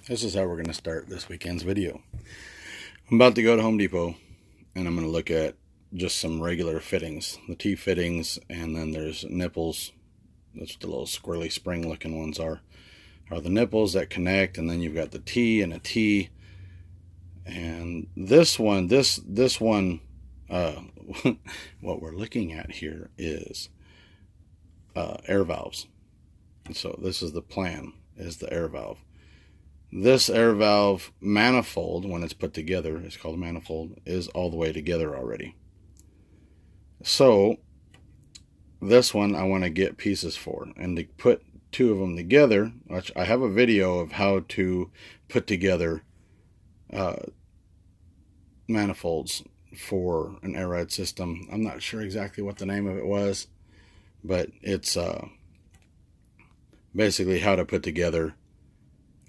This is how we're going to start this weekend's video. I'm about to go to Home Depot and I'm going to look at just some regular fittings, the T fittings, and then there's nipples. That's what the little squirrely spring looking ones are the nipples that connect, and then you've got the T and a T. And this one, what we're looking at here is air valves. So this is the plan, is the air valve. This air valve manifold, when it's put together, it's called a manifold, is all the way together already. So this one I want to get pieces for, and to put two of them together, which I have a video of how to put together manifolds for an air ride system. I'm not sure exactly what the name of it was, but it's basically how to put together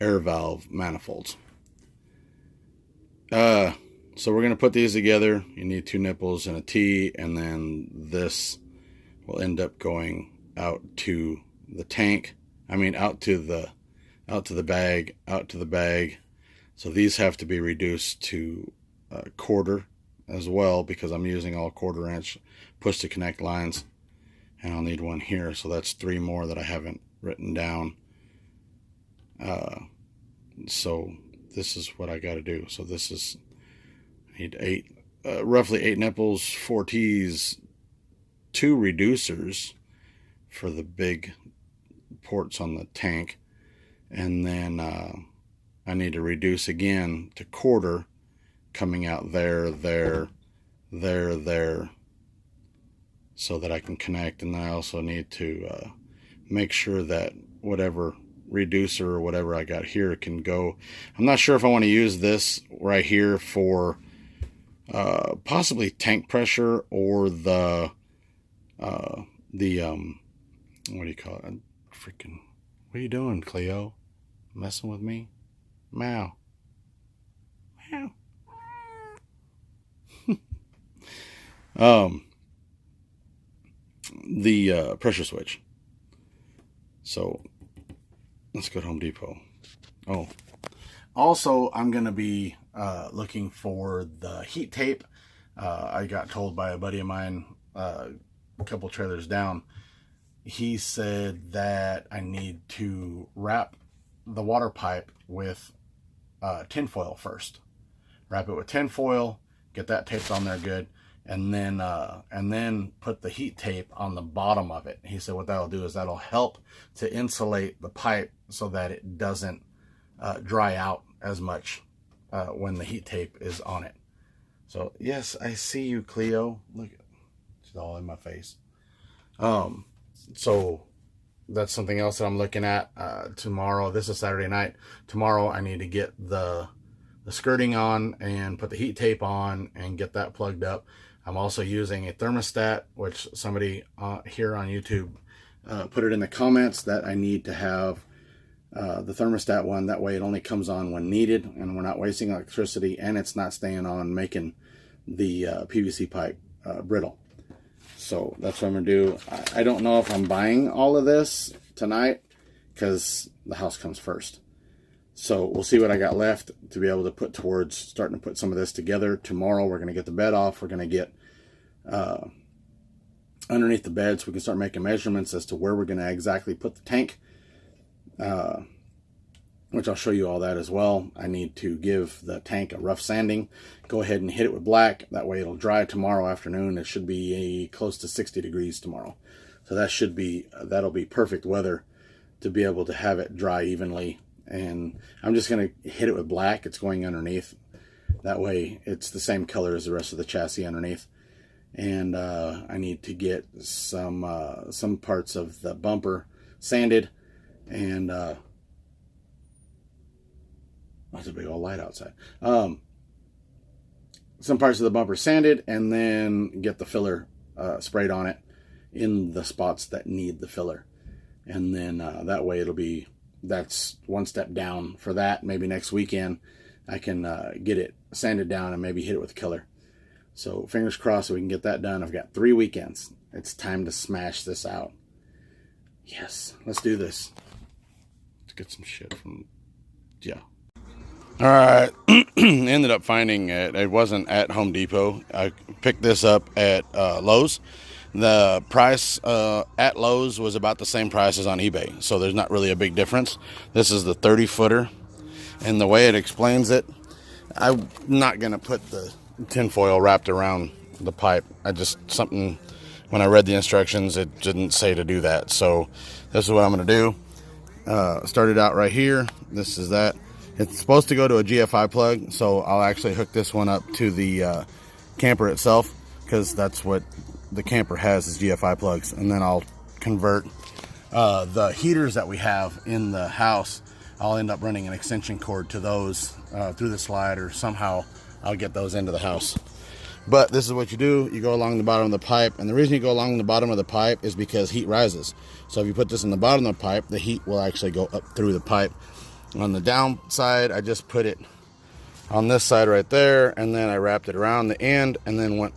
air valve manifolds. So we're going to put these together. You need two nipples and a T, and then this will end up going out to the tank. I mean, out to the bag. So these have to be reduced to a quarter as well, because I'm using all 1/4 inch push to connect lines, and I'll need one here. So that's 3 more that I haven't written down. So this is what I got to do. So this is, I need roughly 8 nipples, 4 T's, 2 reducers for the big ports on the tank, and then I need to reduce again to 1/4, coming out there, so that I can connect. And then I also need to make sure that whatever reducer or whatever I got here can go. I'm not sure if I want to use this right here for possibly tank pressure, or the what do you call it? Freaking, what are you doing, Cleo? Messing with me? Meow. Meow. The pressure switch. So let's go to Home Depot. Oh, also I'm gonna be looking for the heat tape. I got told by a buddy of mine a couple trailers down. He said that I need to wrap the water pipe with tinfoil first. Wrap it with tinfoil, get that taped on there good, and then put the heat tape on the bottom of it. He said what that'll do is that'll help to insulate the pipe so that it doesn't dry out as much when the heat tape is on it. So yes, I see you, Cleo. Look, she's all in my face. So that's something else that I'm looking at tomorrow. This is Saturday night. Tomorrow I need to get the skirting on and put the heat tape on and get that plugged up. I'm also using a thermostat, which somebody here on YouTube put it in the comments that I need to have the thermostat one. That way it only comes on when needed, and we're not wasting electricity, and it's not staying on, making the PVC pipe brittle. So that's what I'm gonna do. I don't know if I'm buying all of this tonight, because the house comes first. So we'll see what I got left to be able to put towards starting to put some of this together. Tomorrow we're going to get the bed off. We're going to get underneath the bed so we can start making measurements as to where we're going to exactly put the tank, which I'll show you all that as well. I need to give the tank a rough sanding. Go ahead and hit it with black. That way it'll dry tomorrow afternoon. It should be close to 60 degrees tomorrow. So that'll be perfect weather to be able to have it dry evenly. And I'm just going to hit it with black. It's going underneath. That way it's the same color as the rest of the chassis underneath. And I need to get some parts of the bumper sanded. And that's a big old light outside. Some parts of the bumper sanded, and then get the filler sprayed on it in the spots that need the filler. And then that way that's one step down for that. Maybe next weekend I can get it sanded down and maybe hit it with killer. So fingers crossed so we can get that done. I've got 3 weekends. It's time to smash this out. Yes, let's do this. Let's get some shit from, yeah. All right, ended up finding it. It wasn't at Home Depot. I picked this up at Lowe's. The price at Lowe's was about the same price as on eBay, so there's not really a big difference. This is the 30-footer, and the way it explains it, I'm not gonna put the tinfoil wrapped around the pipe. When I read the instructions, it didn't say to do that. So this is what I'm gonna do. Started out right here. This is that. It's supposed to go to a GFI plug, so I'll actually hook this one up to the camper itself, because that's what the camper has, is GFI plugs. And then I'll convert the heaters that we have in the house. I'll end up running an extension cord to those through the slide, or somehow I'll get those into the house. But this is what you do. You go along the bottom of the pipe, and the reason you go along the bottom of the pipe is because heat rises. So if you put this in the bottom of the pipe, the heat will actually go up through the pipe. On the downside, I just put it on this side right there, and then I wrapped it around the end and then went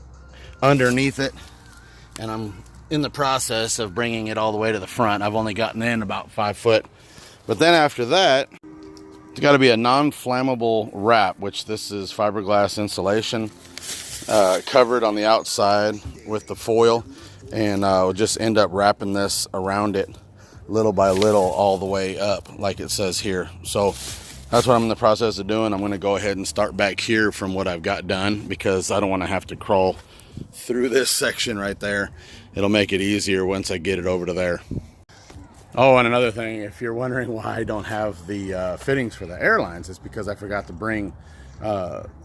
underneath it. And I'm in the process of bringing it all the way to the front. I've only gotten in about 5 foot. But then after that, it's got to be a non-flammable wrap, which this is fiberglass insulation, covered on the outside with the foil. And we'll just end up wrapping this around it little by little all the way up, like it says here. So that's what I'm in the process of doing. I'm going to go ahead and start back here from what I've got done, because I don't want to have to crawl through this section right there. It'll make it easier once I get it over to there. Oh, and another thing, if you're wondering why I don't have the fittings for the airlines, it's because I forgot to bring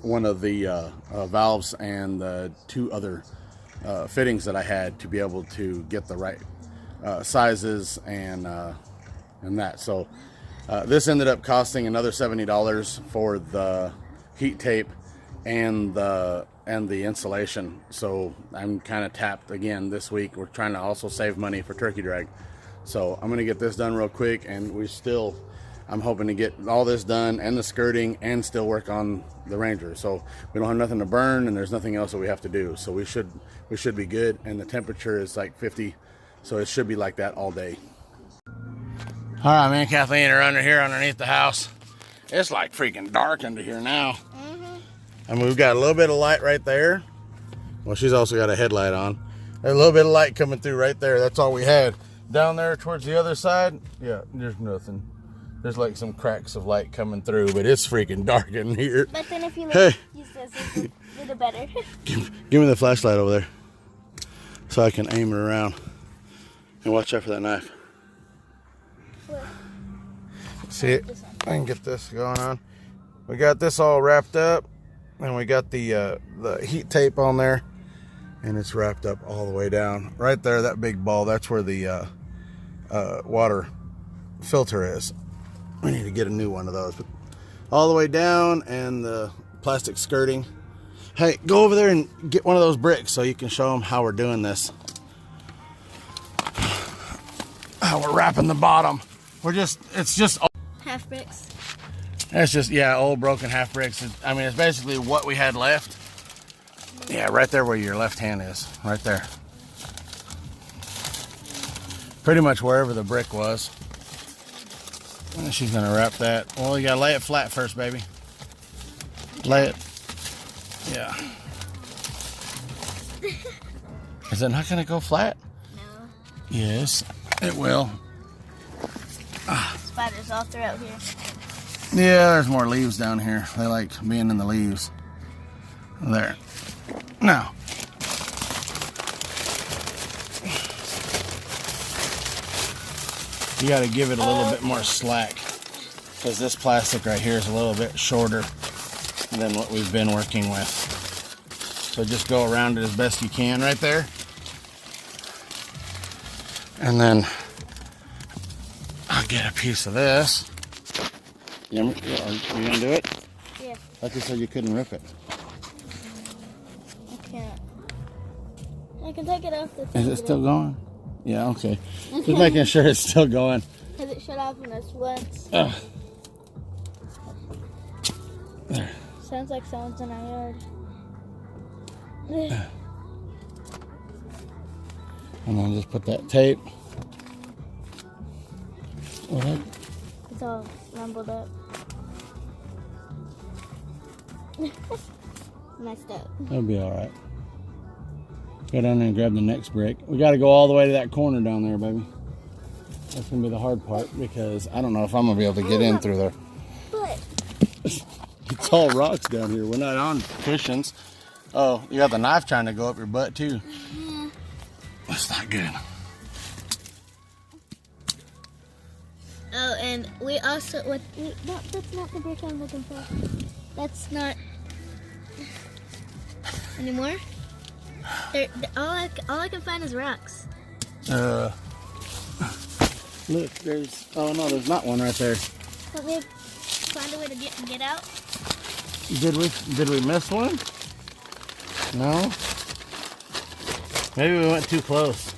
one of the valves and the 2 other fittings that I had to be able to get the right sizes and that. So this ended up costing another $70 for the heat tape and the insulation. So I'm kind of tapped again this week. We're trying to also save money for turkey drag. So I'm gonna get this done real quick, and I'm hoping to get all this done and the skirting and still work on the Ranger. So we don't have nothing to burn, and there's nothing else that we have to do. So we should be good. And the temperature is like 50, so it should be like that all day. All right, me and Kathleen are under here underneath the house. It's like freaking dark under here now. And we've got a little bit of light right there. Well, she's also got a headlight on. There's a little bit of light coming through right there. That's all we had. Down there towards the other side, yeah, there's nothing. There's like some cracks of light coming through, but it's freaking dark in here. But then if you use this, it's a little better. Give me the flashlight over there so I can aim it around. And watch out for that knife. What? See it? I can get this going on. We got this all wrapped up, and we got the heat tape on there, and it's wrapped up all the way down. Right there, that big ball, that's where the water filter is. We need to get a new one of those. But all the way down, and the plastic skirting. Hey, go over there and get one of those bricks so you can show them how we're doing this. How we're wrapping the bottom. It's just half bricks. It's just, yeah, old broken half bricks. It's basically what we had left. Yeah, right there where your left hand is. Right there. Pretty much wherever the brick was. And she's going to wrap that. Well, you got to lay it flat first, baby. Lay it. Yeah. Is it not going to go flat? No. Yes, it will. Spiders all throughout here. Yeah, there's more leaves down here. They like being in the leaves. There. Now. You got to give it a little bit more slack, because this plastic right here is a little bit shorter than what we've been working with. So just go around it as best you can right there. And then I'll get a piece of this. Are you gonna do it? Yeah. I thought you said you couldn't rip it. I can't. I can take it off the thing. Is it still going? Yeah, okay. Just making sure it's still going. Has it shut off in this once? There. Sounds like someone's in our yard. And then just put that tape. What? It's all rumbled up. Messed up. That'll be all right. Go down there and grab the next brick. We got to go all the way to that corner down there, baby. That's gonna be the hard part because I don't know if I'm gonna be able to get in through there. But It's all rocks down here. We're not on cushions. Oh, you got the knife trying to go up your butt too. yeah. That's not good. Oh, and we also that's not the brick I'm looking for. That's not anymore. All I can find is rocks. Look, there's. Oh no, there's not one right there. Let me find a way to get out. Did we miss one? No. Maybe we went too close.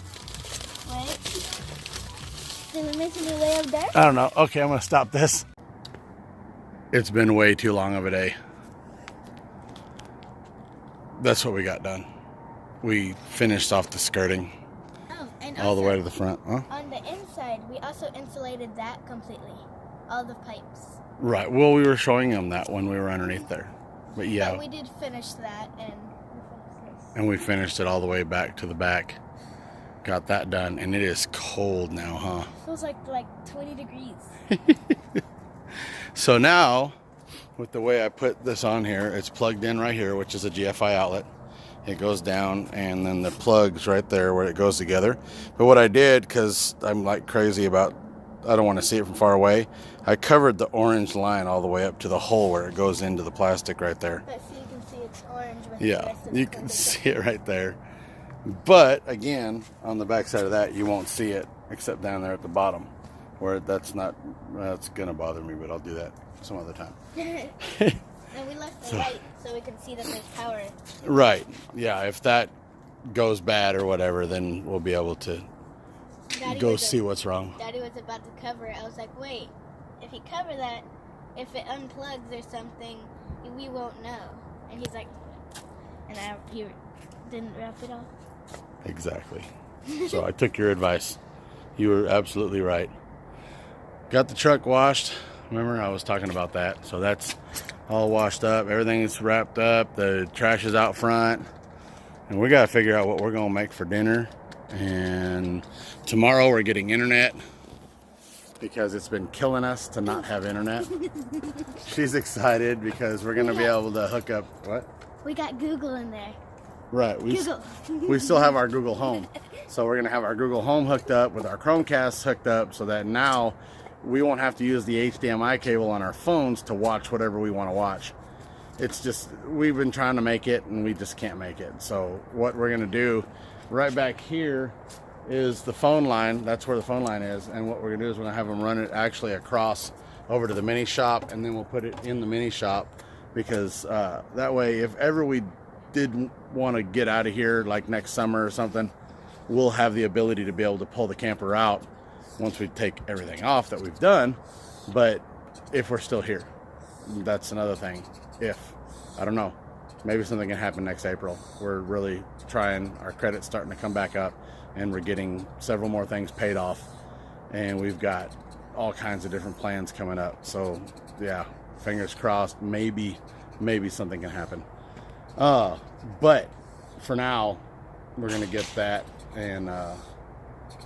Wait. Did we miss any way up there? I don't know. Okay, I'm gonna stop this. It's been way too long of a day. That's what we got done. We finished off the skirting. Oh, and all the way to the front. Huh? On the inside, we also insulated that completely. All the pipes. Right. Well, we were showing them that when we were underneath there. But yeah. But we did finish that, and we finished this. And we finished it all the way back to the back. Got that done, and it is cold now, huh? Feels like 20 degrees. So now, with the way I put this on here, it's plugged in right here, which is a GFI outlet. It goes down, and then the plug's right there where it goes together. But what I did, because I'm like crazy about, I don't want to see it from far away, I covered the orange line all the way up to the hole where it goes into the plastic right there. But so you can see it's orange with the Yeah, rest of the you can see it right there. But again, on the back side of that, you won't see it except down there at the bottom, where that's gonna bother me, but I'll do that some other time. And we left the light so we can see that there's power. Right. Yeah. If that goes bad or whatever, then we'll be able to go see what's wrong. Daddy was about to cover it. I was like, wait, if you cover that, if it unplugs or something, we won't know. And he's like, and he didn't wrap it off. Exactly. So I took your advice. You were absolutely right. Got the truck washed. Remember, I was talking about that. So that's all washed up. Everything is wrapped up. The trash is out front. And we got to figure out what we're going to make for dinner. And tomorrow we're getting internet because it's been killing us to not have internet. She's excited because we're going to be able to hook up. What? We got Google in there. Right. Google. We still have our Google Home. So we're going to have our Google Home hooked up with our Chromecast hooked up so that now we won't have to use the HDMI cable on our phones to watch whatever we want to watch. It's just, we've been trying to make it and we just can't make it. So what we're going to do, right back here is the phone line. That's where the phone line is. And what we're going to do is we're going to have them run it actually across over to the mini shop, and then we'll put it in the mini shop because that way, if ever we did want to get out of here like next summer or something, we'll have the ability to be able to pull the camper out once we take everything off that we've done. But if we're still here, that's another thing. I don't know, maybe something can happen next April. We're really trying, our credit's starting to come back up, and we're getting several more things paid off, and we've got all kinds of different plans coming up. So yeah, fingers crossed, maybe something can happen. But for now, we're gonna get that and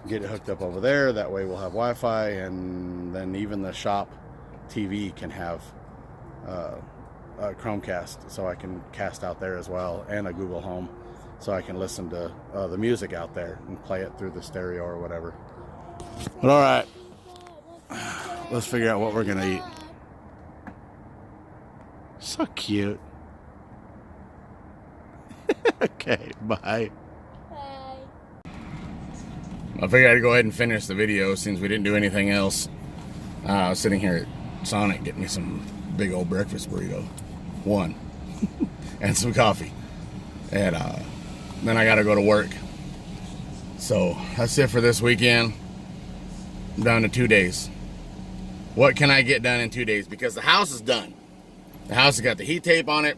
get it hooked up over there. That way we'll have Wi-Fi, and then even the shop TV can have a Chromecast, so I can cast out there as well, and a Google Home, so I can listen to the music out there and play it through the stereo or whatever. But all right, let's figure out what we're gonna eat. So cute. Okay, bye. I figured I'd go ahead and finish the video since we didn't do anything else. I was sitting here at Sonic getting me some big old breakfast burrito. One. And some coffee. And then I gotta go to work. So that's it for this weekend. I'm down to 2 days. What can I get done in 2 days? Because the house is done. The house has got the heat tape on it.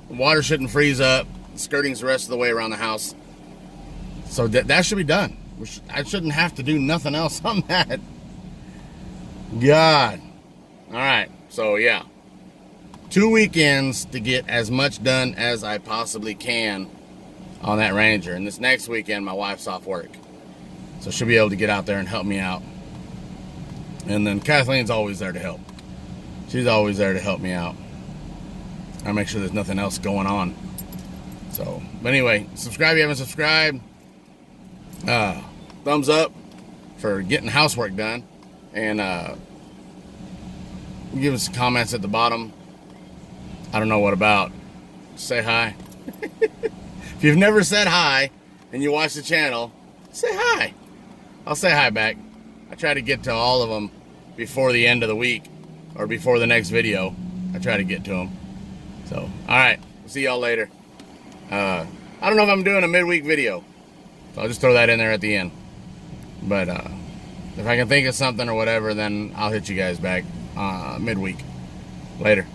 The water shouldn't freeze up. The skirting's the rest of the way around the house. So that should be done. I shouldn't have to do nothing else on that. God. All right. So yeah. 2 weekends to get as much done as I possibly can on that Ranger. And this next weekend, my wife's off work, so she'll be able to get out there and help me out. And then Kathleen's always there to help. She's always there to help me out. I make sure there's nothing else going on. So, but anyway, subscribe if you haven't subscribed. Thumbs up for getting housework done. And give us comments at the bottom. I don't know what about. Say hi. If you've never said hi and you watch the channel, say hi. I'll say hi back. I try to get to all of them before the end of the week or before the next video. I try to get to them. So, all right. See y'all later. I don't know if I'm doing a midweek video, so I'll just throw that in there at the end. But if I can think of something or whatever, then I'll hit you guys back midweek. Later.